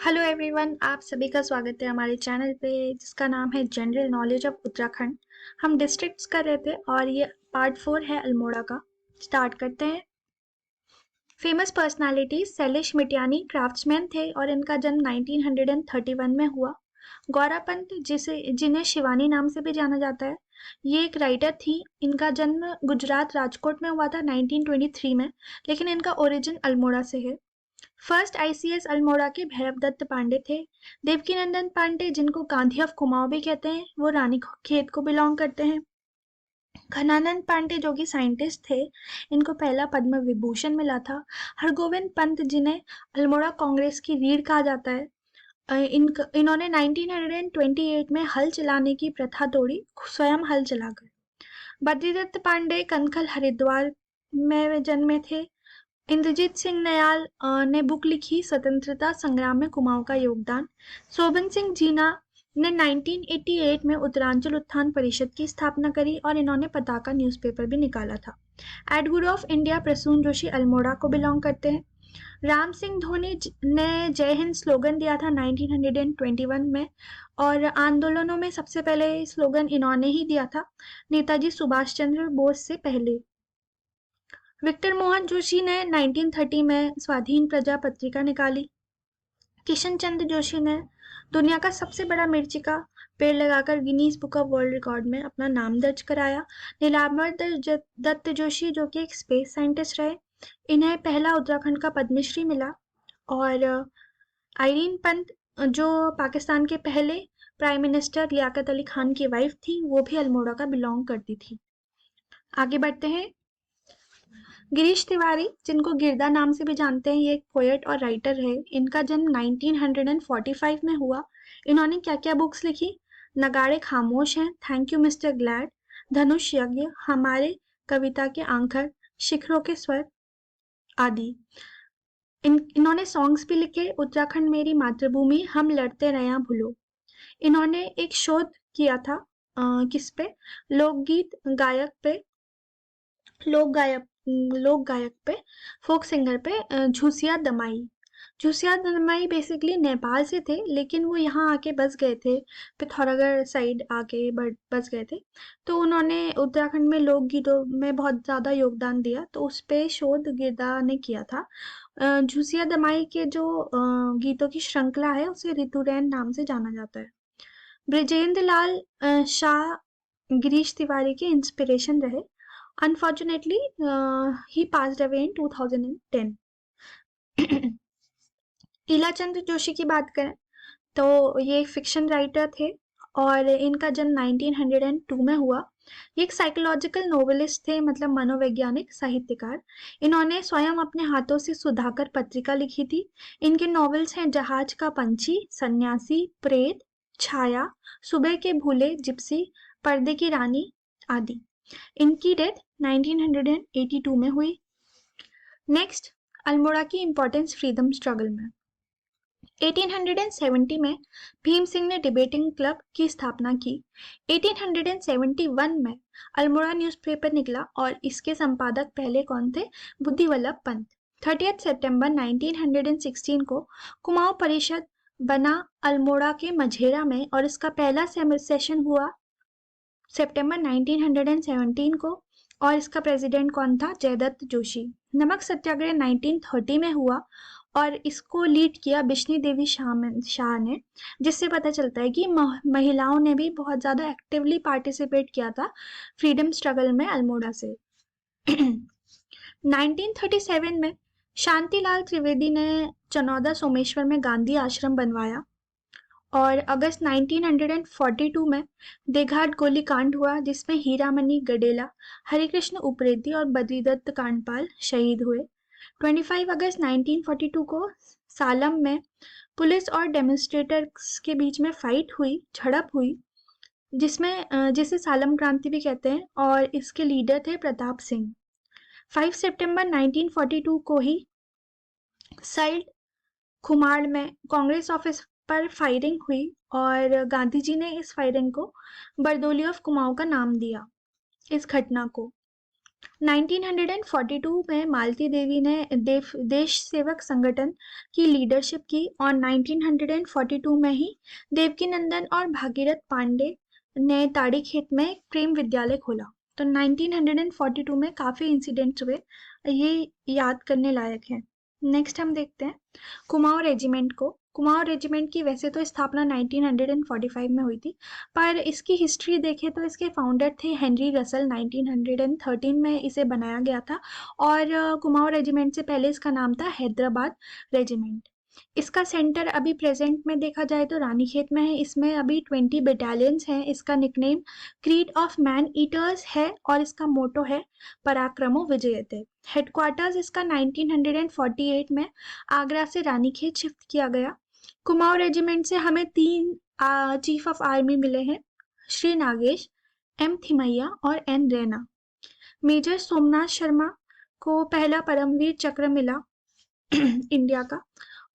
Hello everyone, आप सभी का स्वागत है हमारे चैनल पे जिसका नाम है जनरल नॉलेज ऑफ उत्तराखंड। हम डिस्ट्रिक्ट्स कर रहे थे और ये पार्ट 4 है अल्मोड़ा का। स्टार्ट करते हैं। फेमस पर्सनालिटी शैलेश मिटियानी क्राफ्ट्समैन थे और इनका जन्म 1931 में हुआ। गौरा पंत जिन्हें शिवानी नाम से भी जाना जाता है, ये एक राइटर थी। इनका जन्म गुजरात राजकोट में हुआ था 1923 में, लेकिन इनका ओरिजिन अल्मोड़ा से है। फर्स्ट आईसीएस अल्मोड़ा के भैरव दत्त पांडे थे। देवकीनंदन पांडे, जिनको गांधी ऑफ कुमाऊं भी कहते हैं, वो रानीखेत को बिलोंग करते हैं। घनानंद पांडे जो कि साइंटिस्ट थे, इनको पहला पद्म विभूषण मिला था। हरगोविंद पंत, जिन्हें अल्मोड़ा कांग्रेस की रीढ़ कहा जाता है, इन्होंने 1928 में हल चलाने की प्रथा तोड़ी, स्वयं हल चलाकर। बद्रीदत्त पांडे कनखल हरिद्वार में जन्मे थे। इंद्रजीत सिंह नयाल ने बुक लिखी स्वतंत्रता संग्राम में कुमाऊं का योगदान। शोभन सिंह जीना ने 1988 में उत्तरांचल उत्थान परिषद की स्थापना करी और इन्होंने पताका न्यूज़पेपर भी निकाला था। एडगुरु ऑफ इंडिया प्रसून जोशी अल्मोड़ा को बिलोंग करते हैं। राम सिंह धोनी ने जय हिंद स्लोगन दिया था 1921 में, और आंदोलनों में सबसे पहले स्लोगन इन्होंने ही दिया था, नेताजी सुभाष चंद्र बोस से पहले। विक्टर मोहन जोशी ने 1930 में स्वाधीन प्रजा पत्रिका निकाली। किशन चंद्र जोशी ने दुनिया का सबसे बड़ा मिर्ची का पेड़ लगाकर Guinness book of world record में अपना नाम दर्ज कराया। नीलांबर दत्त जोशी, जो कि एक स्पेस साइंटिस्ट रहे, इन्हें पहला उत्तराखंड का पद्मश्री मिला। और आइरीन पंत, जो पाकिस्तान के पहले प्राइम मिनिस्टर लियाकत अली खान की वाइफ थी, वो भी अल्मोड़ा का बिलोंग करती थी। आगे बढ़ते हैं। गिरीश तिवारी, जिनको गिरदा नाम से भी जानते हैं, ये एक पोएट और राइटर है। इनका जन्म 1945 में हुआ। इन्होंने क्या क्या बुक्स लिखी? नगाड़े खामोश हैं, थैंक यू मिस्टर ग्लैड, धनुष यज्ञ, हमारे, कविता के आंखर, शिखरों के स्वर आदि। इन्होंने सॉन्ग्स भी लिखे, उत्तराखंड मेरी मातृभूमि, हम लड़ते रहे भूलो। इन्होंने एक शोध किया था किस पे? लोकगीत गायक पे, लोक गायक लोक गायक पे, फोक सिंगर पे, झूसिया दमाई। झूसिया दमाई बेसिकली नेपाल से थे, लेकिन वो यहाँ आके बस गए थे, पिथौरागढ़ साइड आके बस गए थे। तो उन्होंने उत्तराखंड में लोकगीतों में बहुत ज़्यादा योगदान दिया, तो उस पे शोध गिरदा ने किया था। झूसिया दमाई के जो गीतों की श्रृंखला है, उसे ऋतुरैन नाम से जाना जाता है। ब्रिजेंद्र लाल शाह गिरीश तिवारी के इंस्पिरेशन रहे। Unfortunately, he passed away in 2010. ईलाचंद्र Joshi की बात करें तो ये एक फिक्शन राइटर थे और इनका जन्म 1902 में हुआ। ये एक साइकोलॉजिकल नोवेलिस्ट थे, मतलब मनोवैज्ञानिक साहित्यकार। इन्होंने स्वयं अपने हाथों से सुधाकर पत्रिका लिखी थी। इनके नॉवेल्स हैं जहाज का पंछी, सन्यासी, प्रेत, छाया, सुबह के भूले, जिप्सी, पर्दे की रानी आदि। इनकी डेथ 1982 में हुई। नेक्स्ट, अल्मोड़ा की इंपॉर्टेंस फ्रीडम स्ट्रगल में। 1870 में भीम सिंह ने डिबेटिंग क्लब की स्थापना की। 1871 में अल्मोड़ा न्यूज़पेपर निकला और इसके संपादक पहले कौन थे? बुद्धिवल्लभ पंत। 30 सितंबर 1916 को कुमाऊं परिषद बना अल्मोड़ा के मझेरा में, और इसका पहला सेशन हुआ सितंबर 1917 को, और इसका प्रेसिडेंट कौन था? जयदत्त जोशी। नमक सत्याग्रह 1930 में हुआ और इसको लीड किया बिश्नी देवी शाह ने, जिससे पता चलता है कि महिलाओं ने भी बहुत ज़्यादा एक्टिवली पार्टिसिपेट किया था फ्रीडम स्ट्रगल में अल्मोड़ा से। 1937 में शांतिलाल त्रिवेदी ने चनौदा सोमेश्वर में गांधी आश्रम बनवाया, और अगस्त 1942 में देघाट गोलीकांड हुआ, जिसमें हीरामणि गडेला, हरिकृष्ण उप्रेती और बद्रीदत्त कांडपाल शहीद हुए। 25 अगस्त 1942 को सालम में पुलिस और डेमोन्स्ट्रेटर्स के बीच में फाइट हुई, झड़प हुई, जिसे सालम क्रांति भी कहते हैं, और इसके लीडर थे प्रताप सिंह। 5 सितंबर 1942 को ही साइल्ड खुमाड़ में कांग्रेस ऑफिस पर फायरिंग हुई, और गांधी जी ने इस फायरिंग को बरदोली ऑफ कुमाऊं का नाम दिया इस घटना को। 1942 में मालती देवी ने देश सेवक संगठन की लीडरशिप की और 1942 में ही देवकीनंदन और भागीरथ पांडे ने ताड़ीखेत में एक प्रेम विद्यालय खोला। तो 1942 में काफी इंसिडेंट्स हुए, ये याद करने लायक है। नेक्स्ट हम देखते हैं कुमाऊं रेजिमेंट को। कुमाऊं रेजिमेंट की वैसे तो स्थापना 1945 में हुई थी, पर इसकी हिस्ट्री देखें तो इसके फाउंडर थे हेनरी रसल। 1913 में इसे बनाया गया था और कुमाऊं रेजिमेंट से पहले इसका नाम था हैदराबाद रेजिमेंट। इसका सेंटर अभी प्रेजेंट में देखा जाए तो रानीखेत में है। इसमें अभी 20 बटालियंस हैं। इसका nickname creed of man eaters है और इसका मोटो है पराक्रमो विजयते। हेडक्वार्टर्स इसका 1948 में आगरा से रानीखेत शिफ्ट किया गया। कुमाऊं रेजिमेंट से हमें 3 चीफ ऑफ आर्मी मिले हैं, श्री नागेश, एम थिमैया और एन रैना। मेजर सोमनाथ शर्मा को पहला परमवीर चक्र मिला इंडिया का,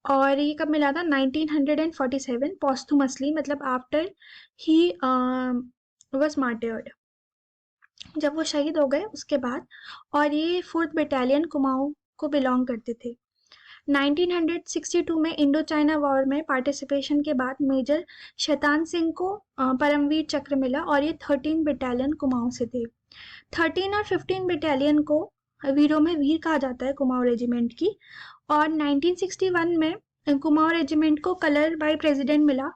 और ये कब मिला था? 1947 पोस्थुमसली, मतलब आफ्टर ही वाज मार्टियर्ड, जब वो शहीद हो गए उसके बाद। और ये 4th बटालियन कुमाऊं को बिलोंग करते थे। 1962 में इंडो चाइना वॉर में पार्टिसिपेशन के बाद मेजर शैतान सिंह को परमवीर चक्र मिला और ये 13 बटालियन कुमाऊं से थे। 13 और 15 बटालियन को वीरों में वीर कहा जाता है कुमाऊं रेजिमेंट की। और 1961 में कुमाऊं रेजिमेंट को कलर बाय प्रेसिडेंट मिला।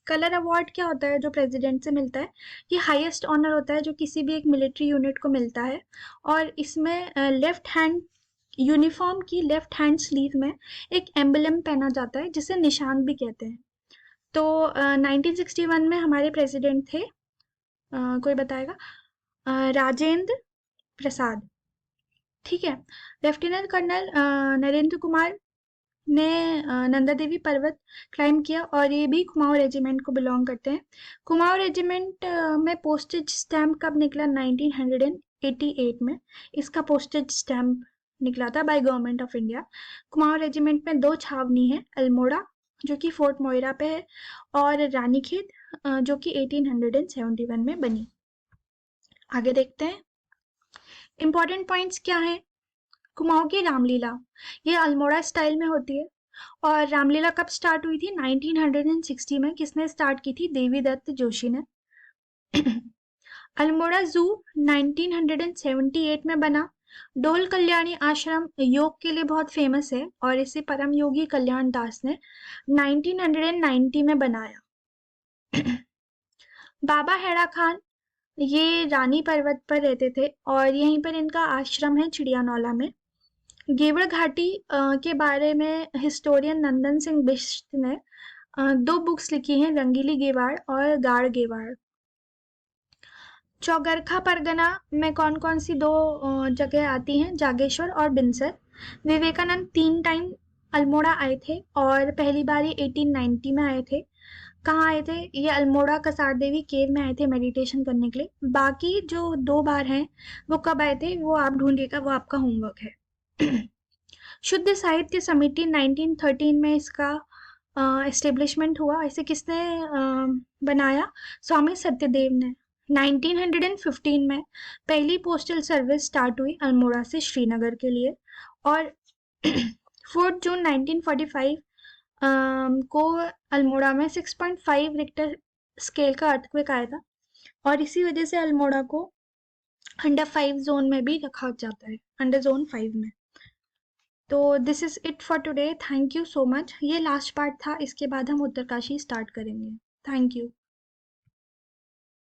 कलर अवार्ड क्या होता है जो प्रेसिडेंट से मिलता है? ये हाईएस्ट ऑनर होता है जो किसी भी एक मिलिट्री यूनिट को मिलता है, और इसमें लेफ्ट हैंड यूनिफॉर्म की लेफ्ट हैंड स्लीव में एक एम्बलम पहना जाता है जिसे निशान भी कहते हैं। तो 1961 में हमारे प्रेसिडेंट थे, कोई बताएगा? राजेंद्र प्रसाद। ठीक है। लेफ्टिनेंट कर्नल नरेंद्र कुमार ने नंदा देवी पर्वत क्लाइम किया और ये भी कुमाऊं रेजिमेंट को बिलोंग करते हैं। कुमाऊं रेजिमेंट में पोस्टेज स्टैम्प कब निकला? 1988 में इसका पोस्टेज स्टैम्प निकला था by government of India. Kumaon regiment में 2 छावनी है, अल्मोड़ा जो कि फोर्ट मोइरा पे है, और रानीखेत जो कि 1871 में बनी। आगे देखते हैं इंपॉर्टेंट पॉइंट्स क्या है। कुमाऊं की रामलीला, ये अल्मोड़ा स्टाइल में होती है। और रामलीला कब स्टार्ट हुई थी? 1960 में। किसने स्टार्ट की थी? देवी दत्त जोशी ने। अल्मोड़ा जू 1978 में बना। डोल कल्याणी आश्रम योग के लिए बहुत फेमस है और इसे परम योगी कल्याण दास ने 1990 में बनाया। बाबा हैड़ा खान ये रानी पर्वत पर रहते थे और यहीं पर इनका आश्रम है चिड़ियानौला में। गेवड़ घाटी के बारे में हिस्टोरियन नंदन सिंह बिष्ट ने 2 बुक्स लिखी हैं, रंगीली गेवाड़ और गाड़ गेवाड़। चौगरखा परगना में कौन कौन सी 2 जगह आती हैं? जागेश्वर और बिनसर। विवेकानंद 3 टाइम अल्मोड़ा आए थे और पहली बार ये 1890 में आए थे। कहाँ आए थे? ये अल्मोड़ा कसार देवी केव में आए थे मेडिटेशन करने के लिए। बाकी जो 2 बार हैं वो कब आए थे वो आप ढूंढिएगा, वो आपका होमवर्क है। शुद्ध साहित्य समिति 1913 में इसका एस्टेब्लिशमेंट हुआ। इसे किसने बनाया? स्वामी सत्यदेव ने। 1915 में पहली पोस्टल सर्विस स्टार्ट हुई अल्मोड़ा से श्रीनगर के लिए। और 4 जून 1945 को अल्मोड़ा में 6.5 रिक्टर स्केल का अर्थक्वेक आया था और इसी वजह से अल्मोड़ा को अंडर 5 जोन में भी रखा जाता है, अंडर जोन 5 में। तो this is it for today. Thank you so much. ये लास्ट पार्ट था, इसके बाद हम उत्तरकाशी स्टार्ट करेंगे। Thank you.